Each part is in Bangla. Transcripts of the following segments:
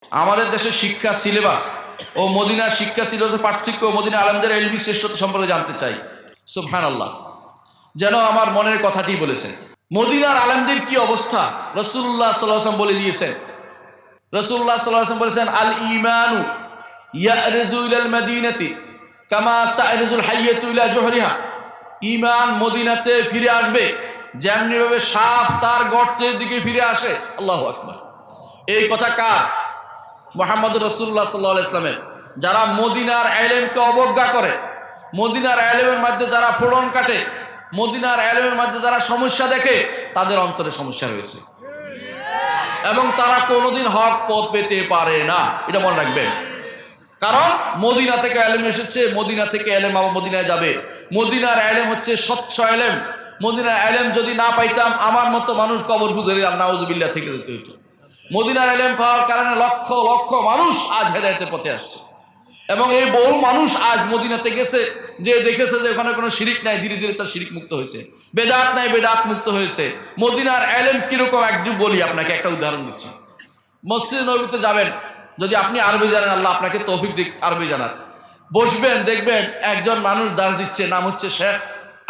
আমাদের দেশের শিক্ষা সিলেবাস ও মদিনার শিক্ষা সিলেবাসের পার্থক্য ও মদিনা আলেমদের ইলমি শ্রেষ্ঠতা সম্পর্কে জানতে চাই। সুবহানাল্লাহ, যেন আমার মনের কথাটি বলেছেন। মদিনার আলেমদের কি অবস্থা রাসূলুল্লাহ সাল্লাল্লাহু আলাইহি ওয়াসাল্লাম বলে দিয়েছেন। রাসূলুল্লাহ সাল্লাল্লাহু আলাইহি ওয়াসাল্লাম বলেছেন, আল ঈমানু ইয়ারজু ইলাল মাদিনাতি কামা তা'রিজুল হাইয়াতু ইলা জুহরিহা। ঈমান মদিনাতে ফিরে আসবে যেমনি ভাবে সাপ তার গর্তের দিকে ফিরে আসে। আল্লাহু আকবার। এই কথা কার? মুহাম্মদুর রাসূলুল্লাহ সাল্লাল্লাহু আলাইহি ওয়াসাল্লামের। যারা মদিনার ইলমকে অবজ্ঞা করে, মদিনার ইলমের মধ্যে যারা ফোড়ন কাটে, মদিনার ইলমের মধ্যে যারা সমস্যা দেখে, তাদের অন্তরে সমস্যা রয়েছে এবং তারা কোনোদিন হক পথ পেতে পারে না। এটা মনে রাখবেন। কারণ মদিনা থেকে ইলম এসেছে, মদিনা থেকে ইলম আবার মদিনায় যাবে। মদিনার ইলম হচ্ছে স্বচ্ছ ইলম। মদিনার ইলম যদি না পাইতাম আমার মতো মানুষ কবর খুঁজে নাউজুবিল্লাহ থেকে যেতে হতো। মদিনার ইলম পাওয়ার কারণে লক্ষ লক্ষ মানুষ আজ হেদায়েতের পথে আসছে এবং এই বহু মানুষ আজ মদিনাতে গেছে, যে দেখেছে যে ওখানে কোনো শিরিক নাই, ধীরে ধীরে তার শিরিক মুক্ত হয়েছে। বেদাত নাই, বেদাত মুক্ত হয়েছে। মদিনার ইলম কিরকম একটু বলি আপনাকে, একটা উদাহরণ দিচ্ছি। মসজিদ নববীতে যাবেন, যদি আপনি আরবি জানেন, আল্লাহ আপনাকে তৌফিক দিক আরবি জানার, বসবেন, দেখবেন একজন মানুষ দাস দিচ্ছে, নাম হচ্ছে শেখ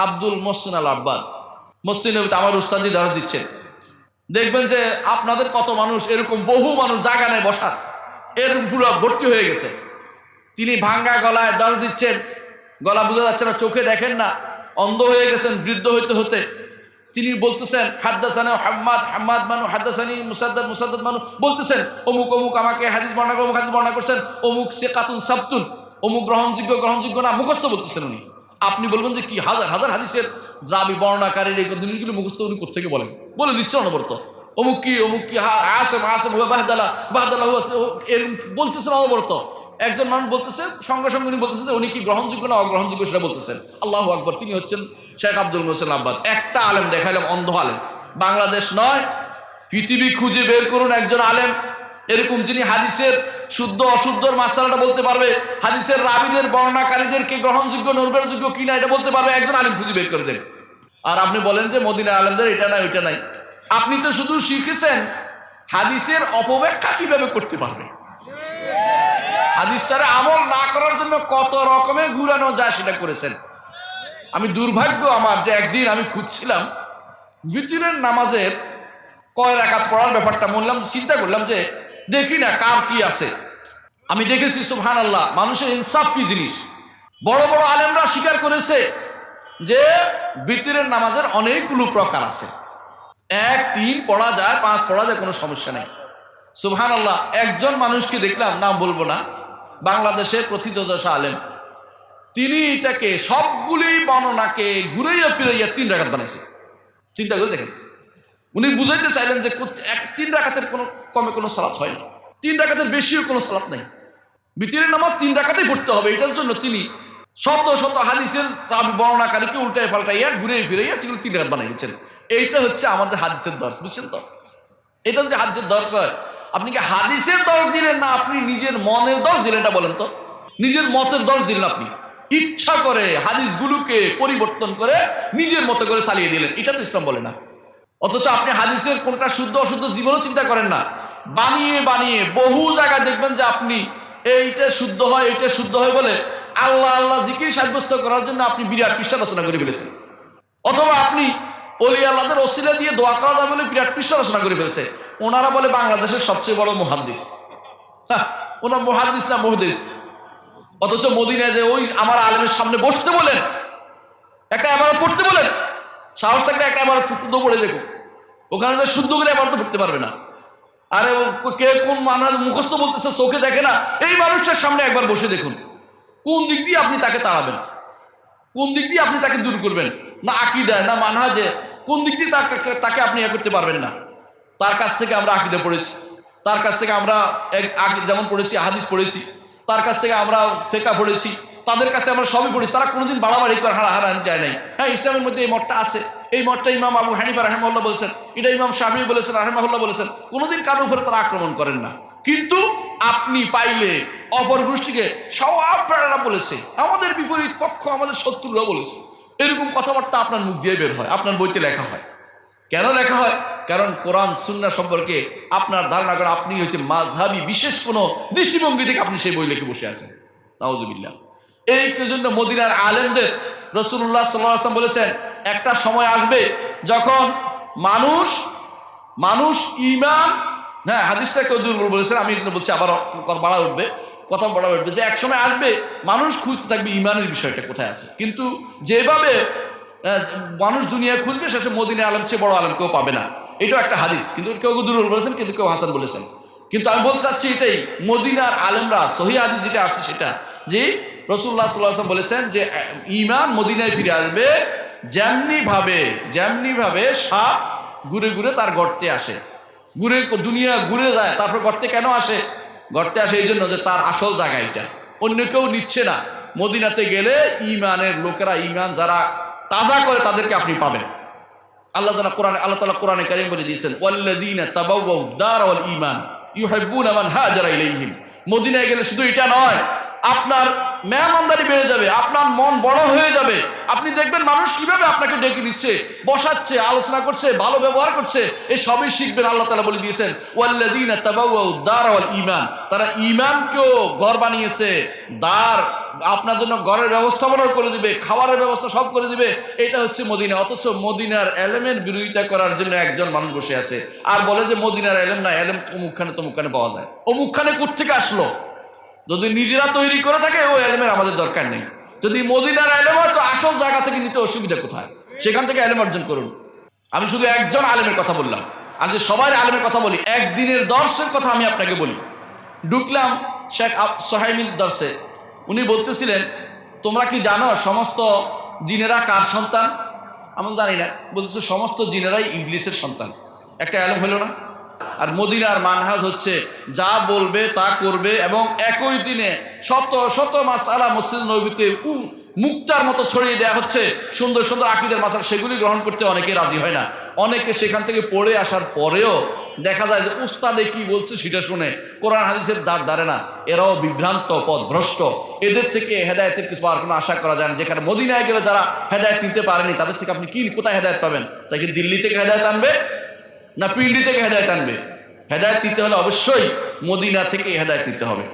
আব্দুল মোহসিন আল আব্বাদ। মসজিদ নববীতে আমার উস্তাদজি দাস দিচ্ছেন। দেখবেন যে আপনাদের কত মানুষ, এরকম বহু মানুষ জায়গা নেই বসার, এরকম পুরো ভর্তি হয়ে গেছে। তিনি ভাঙ্গা গলায় দর্শ দিচ্ছেন, গলা বোঝা যাচ্ছে না, চোখে দেখেন না, অন্ধ হয়ে গেছেন বৃদ্ধ হইতে হতে। তিনি বলতেছেন হাদ্দাসানি হাম্মাদ, হাম্মাদ মানু হাদ্দাসানি মুসাদ্দাদ, মুসাদ্দাদ মানু, বলতেছেন অমুক অমুক আমাকে হাদিস বর্ণনা করে, অমুক হাদিস বর্ণনা করছেন, অমুক সিকাতুন সাবতুন, অমুক গ্রহণযোগ্য গ্রহণযোগ্য না, মুখস্থ বলতেছেন উনি। আপনি বলবেন যে কি হাজার হাজার হাদিসের রাবি বর্ণনাকারীর এই জিনিসগুলো মুখস্থ উনি কোথেকে বলেন, বলে দিচ্ছে অনবরত। অমুক কি আসেম আসেম হুয়া বাহদালা, বাহদালা হুয়া, এরকম বলতেছেন অনবরত। একজন মানুষ বলতেছে, সঙ্গে সঙ্গে উনি বলতেছেন যে উনি কি গ্রহণযোগ্য না অগ্রহণযোগ্য সেটা বলতেছেন। আল্লাহু আকবার। তিনি হচ্ছেন শেখ আব্দুল মোহসিন আব্বাদ। একটা আলেম দেখাইলাম, অন্ধ আলেম, বাংলাদেশ নয় পৃথিবী খুঁজে বের করুন একজন আলেম এরকম, যিনি হাদিসের শুদ্ধ অশুদ্ধর মাসালাটা বলতে পারবে, হাদিসের রাবিদের বর্ণনাকারীদেরকে গ্রহণযোগ্য নির্ভরযোগ্য কিনা এটা বলতে পারবে, একজন আলেম খুঁজে বের করে দেন। আর আপনি বলেন যে মদিনা আলেমদের এটা নাই ওইটা নাই। আপনি তো শুধু শিখেছেন হাদিসের অপব্যাখ্যা কিভাবে করতে পারবে। হাদিসটারে আমল না করার জন্য কত রকমের ঘুরানো যায় সেটা করেছেন। আমি দুর্ভাগ্য আমার যে একদিন আমি খুঁজছিলাম ভিতরের নামাজের কয় রাকাত পড়ার ব্যাপারটা, বললাম, চিন্তা করলাম যে দেখি না কার কি আছে। আমি দেখেছি সুবহানাল্লাহ, মানুষের ইনসাফ কি জিনিস। বড় বড় আলেমরা স্বীকার করেছে যে ভিতরের নামাজের অনেকগুলো প্রকার আছে। 1, 3 পড়া যায়, 5 পড়া যায়, কোনো সমস্যা নেই। সুবহানাল্লাহ, একজন মানুষকে দেখলাম, নাম বলবো না, বাংলাদেশের প্রথিতযশা আলেম, তিনি এটাকে সবগুলি বর্ণনাকে ঘুরাইয়া ফিরাইয়া 3 রাকাত বানাইছে। চিন্তা করে দেখেন, উনি বুঝাইতে চাইলেন যে 3 রাকাতের কোনো কমে কোনো সালাত হয় না, 3 রাকাতের বেশিও কোনো সালাত নেই, ভিতরের নামাজ 3 রাকাতেই পড়তে হবে। এটার জন্য তিনি শত শত হাদিসের বর্ণনাকারীকে উল্টাই পাল্টাইয়া ঘুরে ফিরাইয়া সেগুলো 3 রাকাত বানাই দিচ্ছেন। এইটা হচ্ছে আমাদের হাদিসের দর্শ, বুঝছেন তো? এটা যদি হাদিসের দর্শ হয়, আপনি কি হাদিসের দর্শ দিলেন না আপনি নিজের মনের দর্শ দিলেন? এটা বলেন তো, নিজের মতের দর্শ দিলেন, আপনি ইচ্ছা করে হাদিসগুলোকে পরিবর্তন করে নিজের মতো করে চালিয়ে দিলেন। এটা তো ইসলাম বলে না। অথচ আপনি হাদিসের কোনটা শুদ্ধ অশুদ্ধ জীবনও চিন্তা করেন না, বানিয়ে বানিয়ে বহু জায়গায় দেখবেন যে আপনি এইটা শুদ্ধ হয়, এইটা শুদ্ধ হয় বলে আল্লাহ আল্লাহ জিকির সাব্যস্ত করার জন্য আপনি বিরাট পৃষ্ঠা রচনা করে ফেলেছেন। অথবা আপনি ওলি আল্লাহদের ওসিলা দিয়ে দোয়া করা যায় বলে বিরাট পৃষ্ঠা রচনা করে ফেলেছে। ওনারা বলে বাংলাদেশের সবচেয়ে বড় মুহাদ্দিস। ওনার মুহাদ্দিস না মুহদ্দিস। অথচ মদিনায় যে ওই আমার আলেমের সামনে বসতে বলেন, একটা ইবাদত পড়তে বলেন, সাহস থাকলে একটা ইবাদত শুদ্ধ পড়ে দেখুন, ওখানে যে শুদ্ধ করে ইবাদত পড়তে পারবে না। আরে কে কোন মানুষ মুখস্থ বলতেছে, চোখে দেখে না, এই মানুষটার সামনে একবার বসে দেখুন, কোন দিক দিয়ে আপনি তাকে তাড়াবেন, কোন দিক দিয়ে আপনি তাকে দূর করবেন, না আকীদায় না মানহাজে, কোন দিক দিয়ে তাকে আপনি করতে পারবেন না। তার কাছ থেকে আমরা আকীদা পড়েছি, তার কাছ থেকে আমরা যেমন পড়েছি হাদিস পড়েছি, তার কাছ থেকে আমরা ফিকহ পড়েছি, তাদের কাছ থেকে আমরা সবই পড়েছি। তারা কোনোদিন বাড়াবাড়ি করে হারাহারানি যায় নাই। হ্যাঁ, ইসলামের মধ্যে এই মতটা আছে, এই মতটা ইমাম আবু হানিফা রাহিমাহুল্লাহ বলেছেন, এটা ইমাম শাফিঈ বলেছেন রাহিমাহুল্লাহ বলেছেন। কোনোদিন কারোর উপরে তারা আক্রমণ করেন না। কিন্তু আপনি পাইলে অপর গোষ্ঠীকে সব প্রেরণা বলেছে, আমাদের বিপরীত পক্ষ, আমাদের শত্রুরা বলেছে, এরকম কথাবার্তা আপনার মুখ দিয়ে বের হয়, আপনার বইতে লেখা হয়। কেন লেখা হয়? কারণ কোরআন সুন্নাহ সম্পর্কে আপনার ধারণা করে আপনি হচ্ছে মাযহাবী বিশেষ কোনো দৃষ্টিভঙ্গি থেকে আপনি সেই বই লিখে বসে আছেন। নাউজুবিল্লাহ। এই জন্য মদিনার আলেমদের রাসূলুল্লাহ সাল্লাল্লাহু আলাইহি ওয়াসাল্লাম বলেছেন, একটা সময় আসবে যখন মানুষ ঈমান, হ্যাঁ হাদিসটা কেউ দুর্বল বলেছেন, আমি এখানে বলছি আবার কথা বাড়া উঠবে যে এক সময় আসবে মানুষ খুঁজতে থাকবে ঈমানের বিষয়টা কোথায় আছে, কিন্তু যেভাবে মানুষ দুনিয়া খুঁজবে শেষে মদিনা আলেম চেয়ে বড় আলেম কেউ পাবে না। এটাও একটা হাদিস, কিন্তু কেউ দুর্বল বলেছেন, কিন্তু কেউ হাসান বলেছেন। কিন্তু আমি বলতে চাচ্ছি এটাই, মদিনার আলেমরা সহিহ হাদিস যেটা আসছে সেটা যে রাসূলুল্লাহ সাল্লাল্লাহু আলাইহি ওয়াসাল্লাম বলেছেন যে ঈমান মদিনায় ফিরে আসবে যেমনি ভাবে সাপ ঘুরে ঘুরে তার গর্তে আসে, দুনিয়া ঘুরে যায়, তারপর গর্তে কেন আসে? গর্তে আসে এই জন্য যে তার আসল জায়গা এটা, অন্য কেউ নিচ্ছে না। মদিনাতে গেলে ঈমানের লোকেরা, ঈমান যারা তাজা করে তাদেরকে আপনি পাবেন। আল্লাহ তাআলা কোরআনে কারীম বলে দিয়েছেন, ওয়াল্লাযীনা তাবাওয়াউ দার ওয়াল ঈমান ইউহিব্বুনা মান হাজারা ইলাইহিম। মদিনায় গেলে শুধু এটা নয়, আপনার মেহমানদারি বেড়ে যাবে, আপনার মন বড় হয়ে যাবে। আপনি দেখবেন মানুষ কিভাবে আপনাকে ডেকে নিচ্ছে, বসাচ্ছে, আলোচনা করছে, ভালো ব্যবহার করছে, এই সবই শিখবেন। আল্লাহ তাআলা বলে দিয়েছেন, ওয়াল্লাযীনা তাবাওয়াউ দার ওয়াল ঈমান, তারা ঈমানকেও ঘর বানিয়েছে, দার আপনার জন্য ঘরের ব্যবস্থাপনা করে দিবে, খাবারের ব্যবস্থা সব করে দিবে। এটা হচ্ছে মদিনা। অথচ মদিনার এলেমের বিরোধিতা করার জন্য একজন মানুষ বসে আছে আর বলে যে মদিনার এলেম না, এলেম অমুকখানে পাওয়া যায়। অমুকখানে কোত্থেকে আসলো? যদি নিজেরা তৈরি করে থাকে ওই এলেমের আমাদের দরকার নেই। যদি মদিনার এলেম হয় তো আসল জায়গা থেকে নিতে অসুবিধা কোথায়? সেখান থেকে এলেম অর্জন করুন। আমি শুধু একজন আলেমের কথা বললাম, আর যে সবাই আলেমের কথা বলি, একদিনের দর্শের কথা আমি আপনাকে বলি। ঢুকলাম শেখ সোহাইমির দর্শে, উনি বলতেছিলেন, তোমরা কি জানো সমস্ত জিনেরা কার সন্তান? আমি জানি না। বলতেছে সমস্ত জিনেরাই ইবলিসের সন্তান। একটা আলেম হলো না? আর মদিনার মানহাজ হচ্ছে যা বলবে তা করবে, এবং একই দিনে শত শত মাসআলা মসজিদ নববীতে মুক্তার মতো ছড়িয়ে দেওয়া হচ্ছে, সুন্দর সুন্দর আকীদার মাসআলা, সেগুলি গ্রহণ করতে অনেকে রাজি হয় না। অনেকে সেখান থেকে পড়ে আসার পরেও দেখা যায় যে উস্তাদে কি বলছে সেটা শুনে কোরআন হাদিসের ধারে না, এরাও বিভ্রান্ত পথভ্রষ্ট। এদের থেকে হেদায়েতের কিছু পাওয়ার কোনো আশা করা যায় না। যেখানে মদিনায় গেলে যারা হেদায়েত নিতে পারেনি তাদের থেকে আপনি কোথায় হেদায়েত পাবেন? তাই কি দিল্লি থেকে হেদায়েত আনবে না পিন্ডি থেকে হেদায়েত আনবে? হেদায়েত নিতে হলে অবশ্যই মদিনা থেকে হেদায়েত নিতে হবে।